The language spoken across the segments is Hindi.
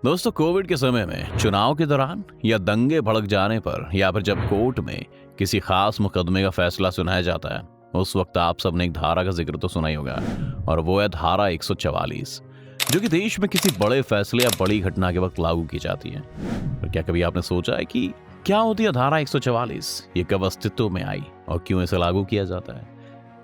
दोस्तों, कोविड के समय में चुनाव के दौरान या दंगे भड़क जाने पर या फिर जब कोर्ट में किसी खास मुकदमे का फैसला सुनाया जाता है, उस वक्त आप सबने एक धारा का जिक्र तो सुना ही होगा। और वो है धारा 144, जो कि देश में किसी बड़े फैसले या बड़ी घटना के वक्त लागू की जाती है। और क्या कभी आपने सोचा है कि क्या होती है धारा 144, ये कब अस्तित्व में आई और क्यों इसे लागू किया जाता है?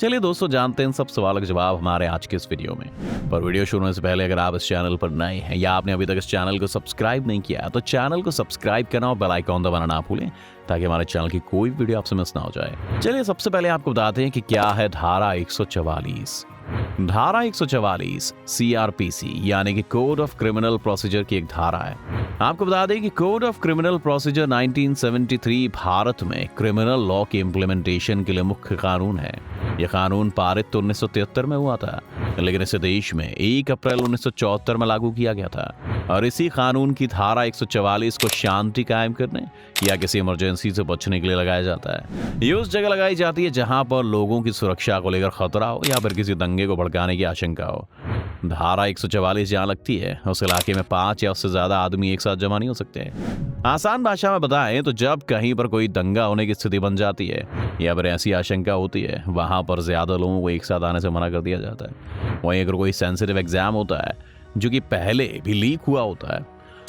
चलिए दोस्तों, जानते हैं इन सब सवालों के जवाब हमारे आज के इस वीडियो में। पर वीडियो शुरू होने से पहले अगर आप इस चैनल पर नए हैं या आपने अभी तक इस चैनल को सब्सक्राइब नहीं किया तो चैनल को सब्सक्राइब करना और बेल आइकॉन दबाना ना भूलें, ताकि हमारे चैनल की कोई वीडियो आपसे मिस ना हो जाए। चलिए सबसे पहले आपको बताते हैं कि क्या है धारा 144। धारा 144 CRPC यानी कि कोड ऑफ क्रिमिनल प्रोसीजर की एक धारा है। आपको बता दें कि code of criminal procedure 1973 Bharat में क्रिमिनल लॉ के इम्प्लीमेंटेशन के लिए मुख्य कानून है। यह कानून पारित तो 1973 में हुआ था, लेकिन इसे देश में 1 अप्रैल 1974 में लागू किया गया था। और इसी कानून की धारा 144 को शांति कायम करने या किसी इमरजेंसी से बचने के लिए लगाया जाता है। ये उस जगह लगाई जाती है जहां पर लोगों की सुरक्षा को लेकर खतरा हो या फिर किसी दंगे को भड़काने की आशंका हो। धारा 144 जहां लगती है उस इलाके में 5 या उससे ज्यादा आदमी एक साथ जमा नहीं हो सकते। आसान भाषा में बताएं तो जब कहीं पर कोई दंगा होने की स्थिति बन जाती है या फिर ऐसी आशंका होती है, वहां पर ज्यादा लोगों को एक साथ आने से मना कर दिया जाता है। वहीं अगर कोई सेंसिटिव एग्जाम होता है जो कि पहले भी लीक हुआ होता है,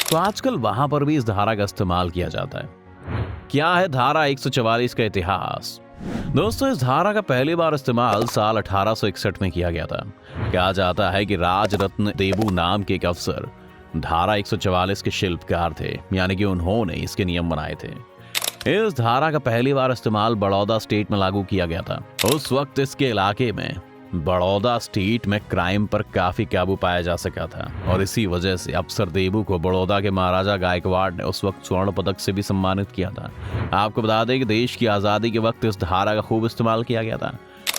तो आजकल वहां पर भी इस धारा का इस्तेमाल किया जाता है। क्या है धारा 144 का इतिहास? दोस्तों, इस धारा का पहली बार इस्तेमाल साल 1861 में किया गया था। कहा जाता है कि राजरत्न देबू नाम के एक अफसर धारा 144 के शिल्पकार थे, यानी कि उन्होंने इसके नियम बनाए थे। इस धारा का पहली बार इस्तेमाल बड़ौदा स्टेट में लागू किया गया था। उस वक्त इसके इलाके में बड़ौदा स्टेट में क्राइम पर काफी काबू पाया जा सका था और इसी वजह से अफसर देबू को बड़ौदा के महाराजा गायकवाड़ ने उस वक्त स्वर्ण पदक से भी सम्मानित किया था। आपको बता दें कि देश की आज़ादी के वक्त इस धारा का खूब इस्तेमाल किया गया था।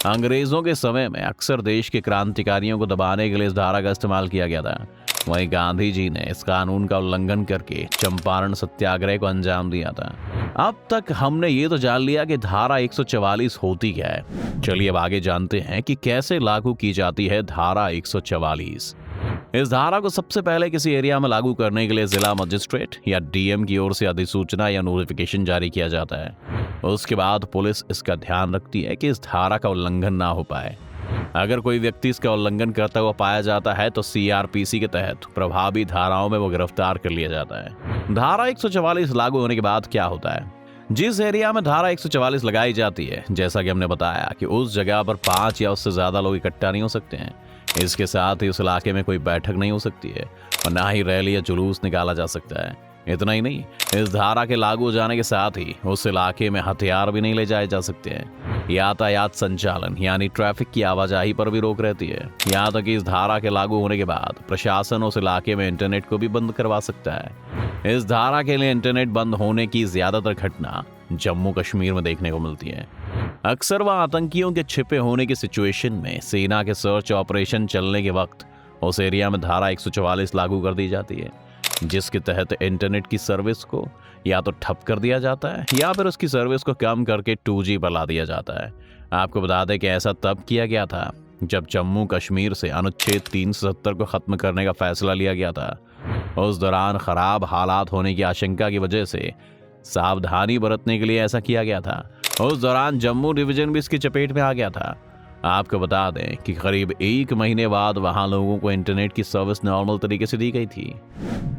अंग्रेजों के समय में अक्सर देश के क्रांतिकारियों को दबाने के लिए इस धारा का इस्तेमाल किया गया था। वहीं गांधी जी ने इस कानून का उल्लंघन करके चंपारण सत्याग्रह को अंजाम दिया था। अब तक हमने ये तो जान लिया कि धारा 144 होती क्या है। चलिए अब आगे जानते हैं कि कैसे लागू की जाती है धारा 144। इस धारा को सबसे पहले किसी एरिया में लागू करने के लिए जिला मजिस्ट्रेट या DM की ओर से अधिसूचना या नोटिफिकेशन जारी किया जाता है। उसके बाद पुलिस इसका ध्यान रखती है कि इस धारा का उल्लंघन ना हो पाए। अगर कोई व्यक्ति इसका उल्लंघन करता हुआ पाया जाता है तो CRPC के तहत प्रभावी धाराओं में वो गिरफ्तार कर लिया जाता है। धारा 144 लागू होने के बाद क्या होता है? जिस एरिया में धारा 144 लगाई जाती है, जैसा कि हमने बताया कि उस जगह पर 5 या उससे ज्यादा लोग इकट्ठा नहीं हो सकते हैं। इसके साथ ही उस इलाके में कोई बैठक नहीं हो सकती है और ना ही रैली या जुलूस निकाला जा सकता है। इतना ही नहीं, इस धारा के लागू हो जाने के साथ ही उस इलाके में हथियार भी नहीं ले जाए जा सकते हैं। यातायात संचालन यानी ट्रैफिक की आवाजाही पर भी रोक रहती है। यहाँ तक कि इस धारा के लागू होने के बाद प्रशासन उस इलाके में इंटरनेट को भी बंद करवा सकता है। इस धारा के लिए इंटरनेट बंद होने की ज्यादातर घटना जम्मू कश्मीर में देखने को मिलती है। अक्सर वह आतंकियों के छिपे होने की सिचुएशन में सेना के सर्च ऑपरेशन चलने के वक्त उस एरिया में धारा 144 लागू कर दी जाती है, जिसके तहत इंटरनेट की सर्विस को या तो ठप कर दिया जाता है या फिर उसकी सर्विस को कम करके 2G पर ला दिया जाता है। आपको बता दें कि ऐसा तब किया गया था जब जम्मू कश्मीर से अनुच्छेद 370 को खत्म करने का फैसला लिया गया था। उस दौरान खराब हालात होने की आशंका की वजह से सावधानी बरतने के लिए ऐसा किया गया था। उस दौरान जम्मू डिवीजन भी इसकी चपेट में आ गया था। आपको बता दें कि करीब 1 महीने बाद वहां लोगों को इंटरनेट की सर्विस नॉर्मल तरीके से दी गई थी।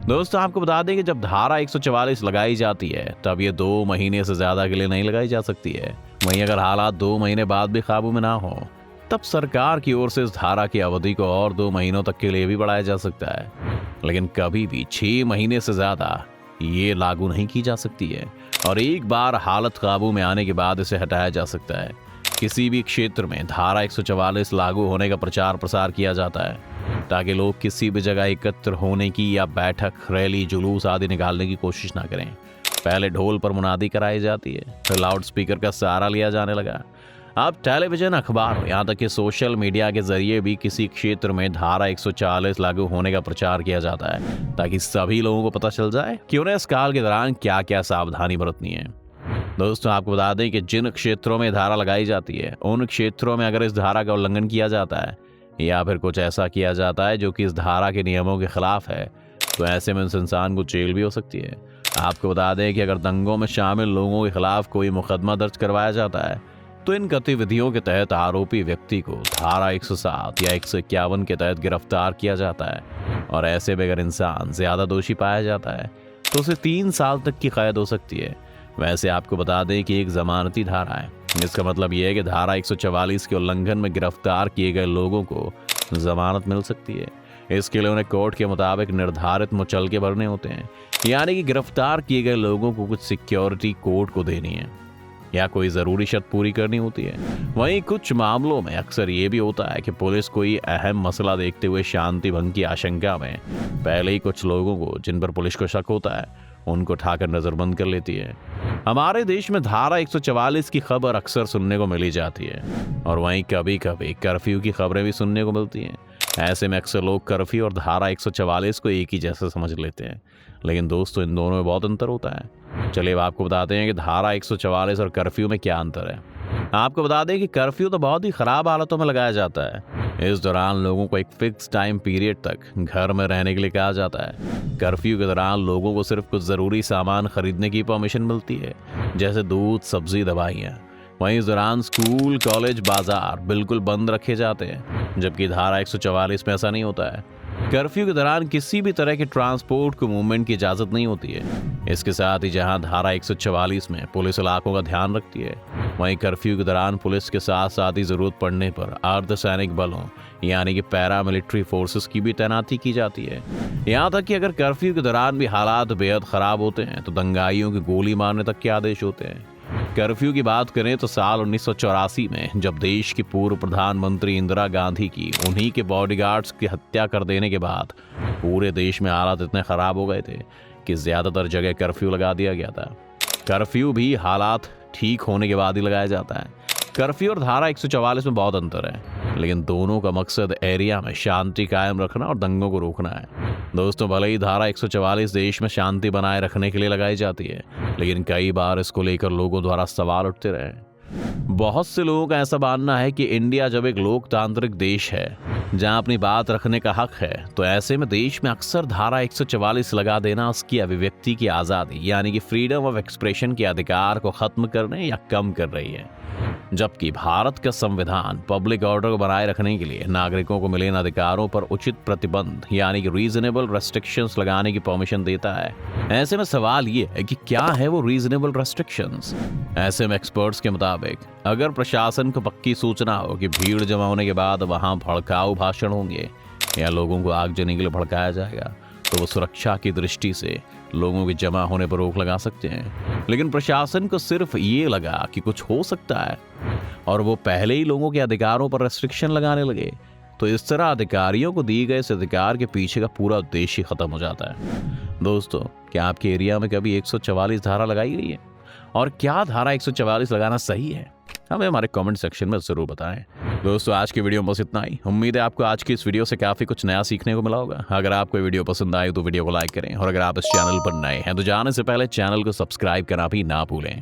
दोस्तों, आपको बता दें कि जब धारा 144 लगाई जाती है तब ये 2 महीने से ज्यादा के लिए नहीं लगाई जा सकती है। वहीं अगर हालात 2 महीने बाद भी काबू में ना हो तब सरकार की ओर से इस धारा की अवधि को और 2 महीनों तक के लिए भी बढ़ाया जा सकता है, लेकिन कभी भी 6 महीने से ज्यादा ये लागू नहीं की जा सकती है। और एक बार हालत काबू में आने के बाद इसे हटाया जा सकता है। किसी भी क्षेत्र में धारा 144 लागू होने का प्रचार प्रसार किया जाता है ताकि लोग किसी भी जगह एकत्र होने की या बैठक, रैली, जुलूस आदि निकालने की कोशिश ना करें। पहले ढोल पर मुनादी कराई जाती है, फिर लाउड स्पीकर का सहारा लिया जाने लगा। अब टेलीविजन, अखबार, यहाँ तक कि सोशल मीडिया के जरिए भी किसी क्षेत्र में धारा 144 लागू होने का प्रचार किया जाता है ताकि सभी लोगों को पता चल जाए कि उन्हें इस काल के दौरान क्या क्या सावधानी बरतनी है। दोस्तों, आपको बता दें कि जिन क्षेत्रों में धारा लगाई जाती है उन क्षेत्रों में अगर इस धारा का उल्लंघन किया जाता है या फिर कुछ ऐसा किया जाता है जो कि इस धारा के नियमों के खिलाफ है, तो ऐसे में उस इंसान को जेल भी हो सकती है। आपको बता दें कि अगर दंगों में शामिल लोगों के खिलाफ कोई मुकदमा दर्ज करवाया जाता है तो इन गतिविधियों के तहत आरोपी व्यक्ति को धारा 107 या 151 के तहत गिरफ्तार किया जाता है। और ऐसे में अगर इंसान ज्यादा दोषी पाया जाता है तो उसे 3 साल तक की कैद हो सकती है। वैसे आपको बता दें कि एक जमानती धारा है। इसका मतलब यह है कि धारा 144 के उल्लंघन में गिरफ्तार किए गए लोगों को जमानत मिल सकती है। इसके लिए उन्हें कोर्ट के मुताबिक निर्धारित मुचलके भरने होते हैं, यानी कि गिरफ्तार किए गए लोगों को कुछ सिक्योरिटी कोर्ट को देनी है या कोई ज़रूरी शर्त पूरी करनी होती है। वहीं कुछ मामलों में अक्सर ये भी होता है कि पुलिस कोई अहम मसला देखते हुए शांति भंग की आशंका में पहले ही कुछ लोगों को, जिन पर पुलिस को शक होता है, उनको उठाकर नजरबंद कर लेती है। हमारे देश में धारा 144 की खबर अक्सर सुनने को मिली जाती है और वहीं कभी कभी कर्फ्यू की खबरें भी सुनने को मिलती हैं। ऐसे में अक्सर लोग कर्फ्यू और धारा 144 को एक ही जैसा समझ लेते हैं, लेकिन दोस्तों इन दोनों में बहुत अंतर होता है। चलिए अब आपको बताते हैं कि धारा 144 और कर्फ्यू में क्या अंतर है। आपको बता दें कि कर्फ्यू तो बहुत ही खराब हालतों में लगाया जाता है। इस दौरान लोगों को एक फिक्स टाइम पीरियड तक घर में रहने के लिए कहा जाता है। कर्फ्यू के दौरान लोगों को सिर्फ कुछ ज़रूरी सामान खरीदने की परमिशन मिलती है, जैसे दूध, सब्जी, दवाइयाँ। वहीं इस दौरान स्कूल, कॉलेज, बाजार बिल्कुल बंद रखे जाते हैं, जबकि धारा 144 में ऐसा नहीं होता है। कर्फ्यू के दौरान किसी भी तरह के ट्रांसपोर्ट को मूवमेंट की इजाज़त नहीं होती है। इसके साथ ही जहां धारा 144 में पुलिस इलाकों का ध्यान रखती है, वहीं कर्फ्यू के दौरान पुलिस के साथ साथ ही ज़रूरत पड़ने पर अर्धसैनिक बलों यानी कि पैरामिलिट्री फोर्सेस की भी तैनाती की जाती है। यहाँ तक कि अगर कर्फ्यू के दौरान भी हालात बेहद ख़राब होते हैं तो दंगाइयों की गोली मारने तक के आदेश होते हैं। कर्फ्यू की बात करें तो साल 1984 में जब देश की पूर्व प्रधानमंत्री इंदिरा गांधी की उन्हीं के बॉडीगार्ड्स की हत्या कर देने के बाद पूरे देश में हालात इतने खराब हो गए थे कि ज्यादातर जगह कर्फ्यू लगा दिया गया था। कर्फ्यू भी हालात ठीक होने के बाद ही लगाया जाता है। कर्फ्यू और धारा 144 में बहुत अंतर है, लेकिन दोनों का मकसद एरिया में शांति कायम रखना और दंगों को रोकना है। दोस्तों, भले ही धारा 144 देश में शांति बनाए रखने के लिए लगाई जाती है, लेकिन कई बार इसको लेकर लोगों द्वारा सवाल उठते रहे। बहुत से लोगों का ऐसा मानना है कि इंडिया जब एक लोकतांत्रिक देश है जहां अपनी बात रखने का हक है, तो ऐसे में देश में अक्सर धारा 144 लगा देना उसकी अभिव्यक्ति की आज़ादी यानी कि फ्रीडम ऑफ एक्सप्रेशन के अधिकार को खत्म करने या कम कर रही है। जबकि भारत का संविधान पब्लिक ऑर्डर को बनाए रखने के लिए नागरिकों को मिले इन अधिकारों पर उचित प्रतिबंध यानी कि रीजनेबल रेस्ट्रिक्शंस लगाने की परमिशन देता है। ऐसे में सवाल ये है कि क्या है वो रीजनेबल रेस्ट्रिक्शंस। ऐसे में एक्सपर्ट्स के मुताबिक अगर प्रशासन को पक्की सूचना हो कि भीड़ जमा होने के बाद वहां भड़काऊ भाषण होंगे या लोगों को आगजनी के लिए भड़काया जाएगा, तो वो सुरक्षा की दृष्टि से लोगों के जमा होने पर रोक लगा सकते हैं। लेकिन प्रशासन को सिर्फ ये लगा कि कुछ हो सकता है और वो पहले ही लोगों के अधिकारों पर रेस्ट्रिक्शन लगाने लगे, तो इस तरह अधिकारियों को दिए गए इस अधिकार के पीछे का पूरा उद्देश्य खत्म हो जाता है। दोस्तों, क्या आपके एरिया में कभी 144 धारा लगाई गई है और क्या धारा 144 लगाना सही है? हमें हमारे कमेंट सेक्शन में जरूर बताएं। दोस्तों, आज की वीडियो में बस इतना ही। उम्मीद है आपको आज की इस वीडियो से काफी कुछ नया सीखने को मिला होगा। अगर आपको वीडियो पसंद आए तो वीडियो को लाइक करें और अगर आप इस चैनल पर नए हैं तो जाने से पहले चैनल को सब्सक्राइब करना भी ना भूलें।